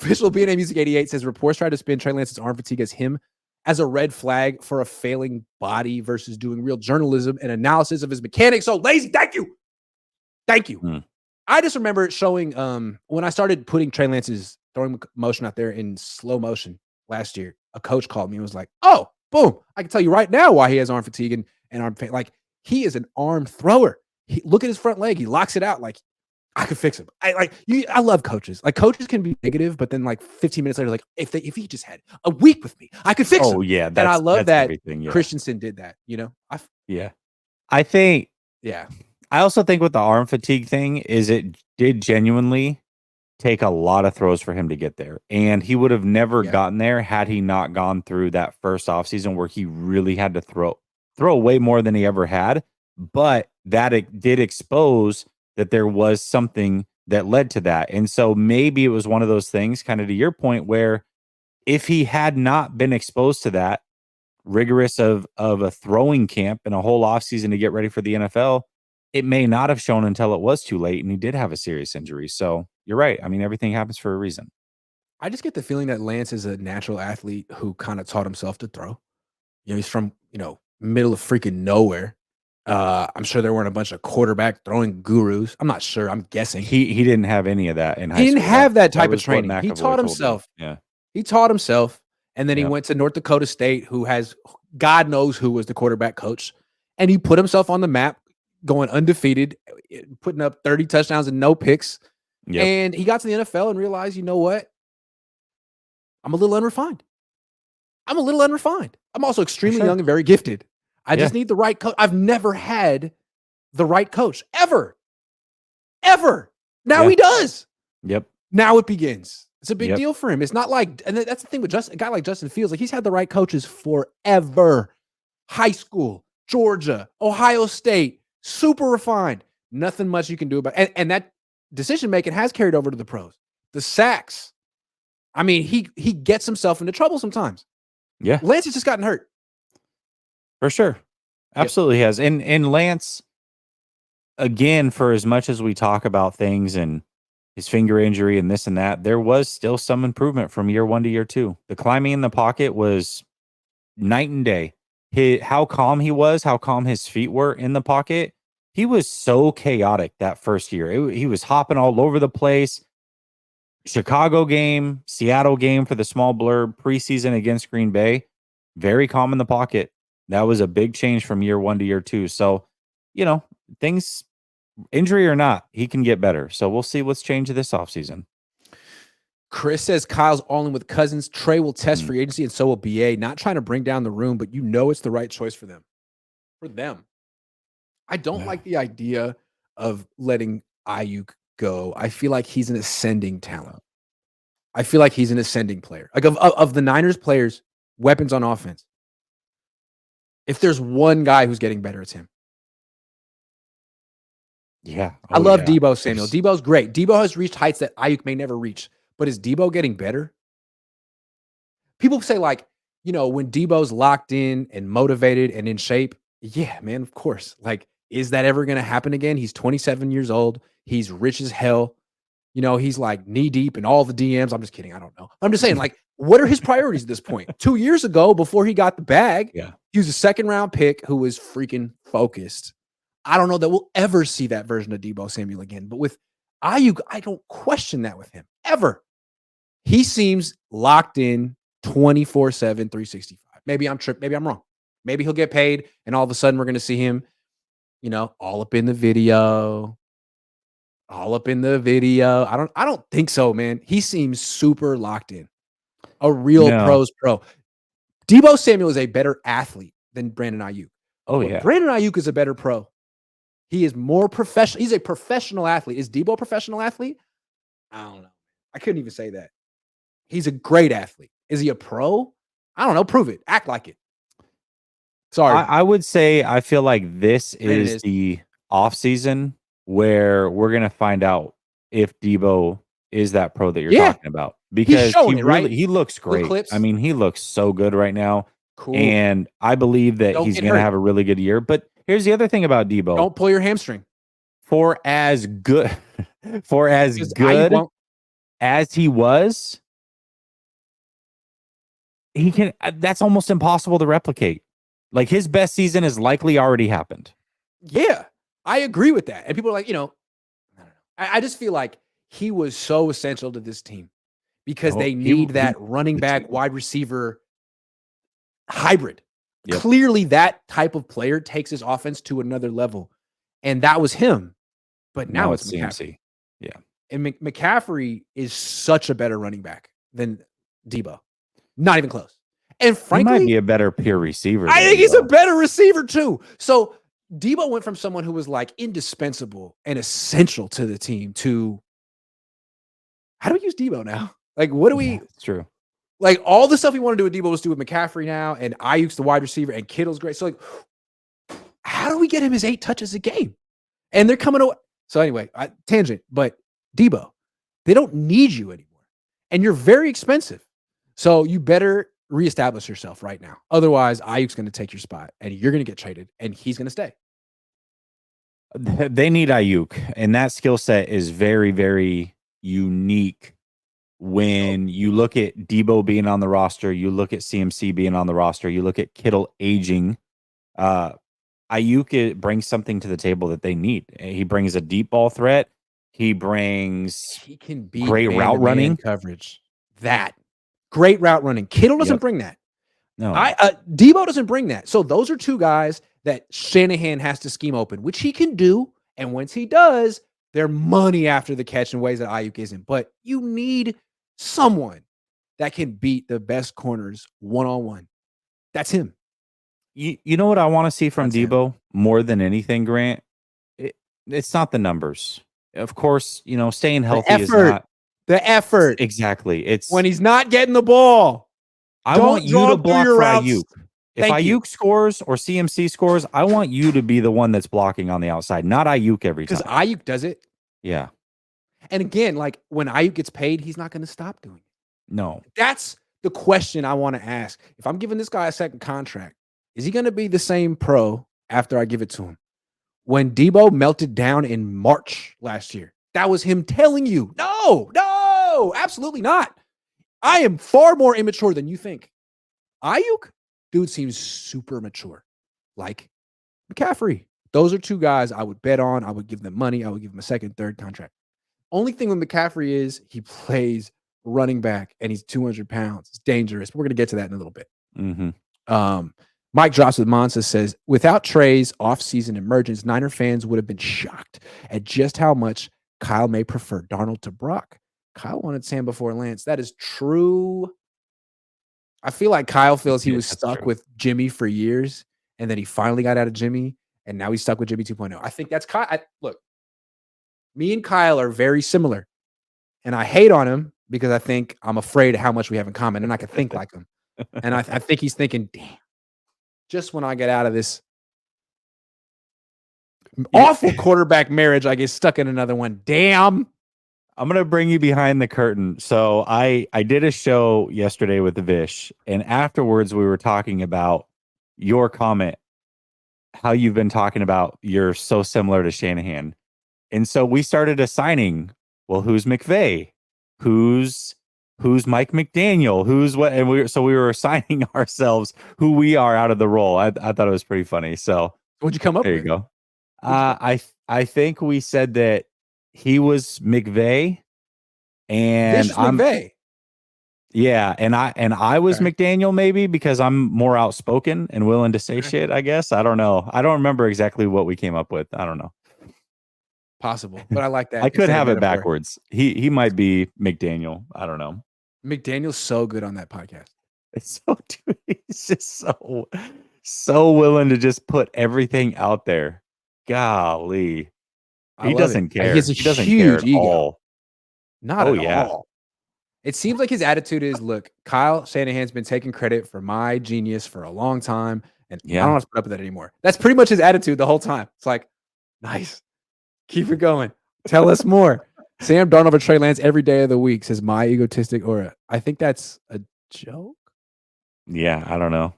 Official BNA Music 88 says reports try to spin Trey Lance's arm fatigue as him as a red flag for a failing body versus doing real journalism and analysis of his mechanics. So lazy. Thank you. Thank you. I just remember it showing when I started putting Trey Lance's throwing motion out there in slow motion last year, a coach called me and was like, oh, boom. I can tell you right now why he has arm fatigue and arm pain. Like, he is an arm thrower. Look at his front leg. He locks it out. Like, I could fix him. I love coaches. Like, coaches can be negative, but then like 15 minutes later, like if he just had a week with me, I could fix him. Oh yeah, and I love that yeah. Christensen did that. You know, I think. Yeah, I also think with the arm fatigue thing is it did genuinely take a lot of throws for him to get there, and he would have never gotten there had he not gone through that first offseason where he really had to throw way more than he ever had. But that it did expose that there was something that led to that. And so maybe it was one of those things, kind of to your point, where if he had not been exposed to that rigorous of a throwing camp and a whole offseason to get ready for the NFL, it may not have shown until it was too late and he did have a serious injury. So you're right. I mean, everything happens for a reason. I just get the feeling that Lance is a natural athlete who kind of taught himself to throw. You know, he's from, middle of freaking nowhere. I'm sure there weren't a bunch of quarterback throwing gurus. I'm not sure. I'm guessing. He didn't have any of that in high school. He didn't have that type of training. He taught himself. Yeah. He taught himself. And then he went to North Dakota State, who has God knows who was the quarterback coach. And he put himself on the map, going undefeated, putting up 30 touchdowns and no picks. Yep. And he got to the NFL and realized, you know what? I'm a little unrefined. I'm also extremely young and very gifted. I just need the right coach. I've never had the right coach ever. Now he does. Yep. Now it begins. It's a big deal for him. It's not like, and that's the thing with a guy like Justin Fields, like he's had the right coaches forever. High school, Georgia, Ohio State, super refined. Nothing much you can do about it. And that decision making has carried over to the pros. The sacks. I mean, he gets himself into trouble sometimes. Yeah. Lance has just gotten hurt. For sure. Absolutely has. And Lance, again, for as much as we talk about things and his finger injury and this and that, there was still some improvement from year 1 to year 2. The climbing in the pocket was night and day. How calm he was, how calm his feet were in the pocket. He was so chaotic that first year. He was hopping all over the place. Chicago game, Seattle game for the small blurb, preseason against Green Bay, very calm in the pocket. That was a big change from year 1 to year 2. So, things, injury or not, he can get better. So we'll see what's changed this offseason. Chris says Kyle's all in with Cousins. Trey will test free agency, and so will BA. Not trying to bring down the room, but it's the right choice for them. I don't like the idea of letting Aiyuk go. I feel like he's an ascending talent. I feel like he's an ascending player. Like of the Niners players, weapons on offense, if there's one guy who's getting better, it's him. Yeah. I love Debo Samuel. Debo's great. Debo has reached heights that Aiyuk may never reach. But is Debo getting better? People say, like, when Debo's locked in and motivated and in shape, yeah, man, of course. Like, is that ever going to happen again? He's 27 years old. He's rich as hell. He's like knee deep in all the DMs. I'm just kidding. I don't know. I'm just saying, like, what are his priorities at this point? 2 years ago, before he got the bag, he was a second-round pick who was freaking focused. I don't know that we'll ever see that version of Debo Samuel again. But with Aiyuk, I don't question that with him, ever. He seems locked in 24/7, 365. Maybe I'm tripping. Maybe I'm wrong. Maybe he'll get paid, and all of a sudden we're going to see him, all up in the video. I don't think so, man. He seems super locked in. A real pro's pro. Debo Samuel is a better athlete than Brandon Aiyuk. Oh, yeah. Brandon Aiyuk is a better pro. He is more professional. He's a professional athlete. Is Debo a professional athlete? I don't know. I couldn't even say that. He's a great athlete. Is he a pro? I don't know. Prove it. Act like it. Sorry. I would say I feel like this is the offseason where we're going to find out if Debo is that pro that you're talking about. Because he looks great. I mean, he looks so good right now. Cool. And I believe that he's going to have a really good year. But here's the other thing about Debo. Don't pull your hamstring. For as good as he was, he can. That's almost impossible to replicate. Like his best season has likely already happened. Yeah, I agree with that. And people are like, I don't know. I just feel like he was so essential to this team because they need that running back, wide receiver hybrid. Yep. Clearly, that type of player takes his offense to another level. And that was him. But now it's McCaffrey. Yeah. And McCaffrey is such a better running back than Debo. Not even close. And frankly, he might be a better pure receiver. I think he's a better receiver too. So Debo went from someone who was like indispensable and essential to the team to how do we use Debo now? Like, what do we? It's true. Like all the stuff we want to do with Debo, let's do with McCaffrey now, and Aiyuk's the wide receiver, and Kittle's great. So like, how do we get him his 8 touches a game? And they're coming away. So anyway, tangent, but Debo, they don't need you anymore, and you're very expensive. So you better reestablish yourself right now. Otherwise, Aiyuk's going to take your spot, and you're going to get traded, and he's going to stay. They need Aiyuk, and that skill set is very, very unique. When you look at Debo being on the roster, you look at CMC being on the roster, you look at Kittle aging, Aiyuk brings something to the table that they need. He brings a deep ball threat. He can be great route running coverage. That great route running. Kittle doesn't bring that. No, Debo doesn't bring that. So those are two guys that Shanahan has to scheme open, which he can do. And once he does, they're money after the catch in ways that Aiyuk isn't. But you need someone that can beat the best corners one-on-one. That's him. You know what I want to see from Debo more than anything, Grant? It's not the numbers. Of course, staying healthy is not the effort. Exactly. It's when he's not getting the ball. I want you to block for Aiyuk. If Aiyuk scores or CMC scores, I want you to be the one that's blocking on the outside, not Aiyuk every time. Because Aiyuk does it. Yeah. And again, like when Aiyuk gets paid, he's not going to stop doing it. No. That's the question I want to ask. If I'm giving this guy a second contract, is he going to be the same pro after I give it to him? When Debo melted down in March last year, that was him telling you, no, absolutely not. I am far more immature than you think. Aiyuk, dude, seems super mature. Like McCaffrey. Those are two guys I would bet on. I would give them money. I would give them a second, third contract. Only thing with McCaffrey is he plays running back and he's 200 pounds. It's dangerous. But we're going to get to that in a little bit. Mm-hmm. Mike Drops with Monza says, without Trey's offseason emergence, Niner fans would have been shocked at just how much Kyle may prefer Darnold to Brock. Kyle wanted Sam before Lance. That is true. I feel like Kyle feels he was stuck with Jimmy for years, and then he finally got out of Jimmy, and now he's stuck with Jimmy 2.0. I think that's Kyle. Look, me and Kyle are very similar, and I hate on him because I think I'm afraid of how much we have in common, and I can think like him. And I think he's thinking, damn, just when I get out of this awful quarterback marriage, I get stuck in another one. Damn. I'm going to bring you behind the curtain. So I did a show yesterday with the Vish, and afterwards we were talking about your comment, how you've been talking about you're so similar to Shanahan. And so we started assigning, well, who's McVay? Who's Mike McDaniel? Who's what? And we were assigning ourselves who we are out of the role. I thought it was pretty funny. So what'd you come up with? There you go. I think we said that he was McVay, and I'm McVay. Yeah, and I was McDaniel maybe because I'm more outspoken and willing to say shit, I guess. I don't know. I don't remember exactly what we came up with. I don't know. Possible, but I like that. I could have it backwards. He might be McDaniel. I don't know. McDaniel's so good on that podcast. It's so he's just so willing to just put everything out there. Golly. He doesn't care. He doesn't care at all. Not at yeah. all. It seems like his attitude is, look, Kyle Shanahan's been taking credit for my genius for a long time, and I don't have to put up with that anymore. That's pretty much his attitude the whole time. It's like, nice. Keep it going. Tell us more. Sam Darnold over Trey Lance every day of the week, says my egotistic aura. I think that's a joke. Yeah, I don't know.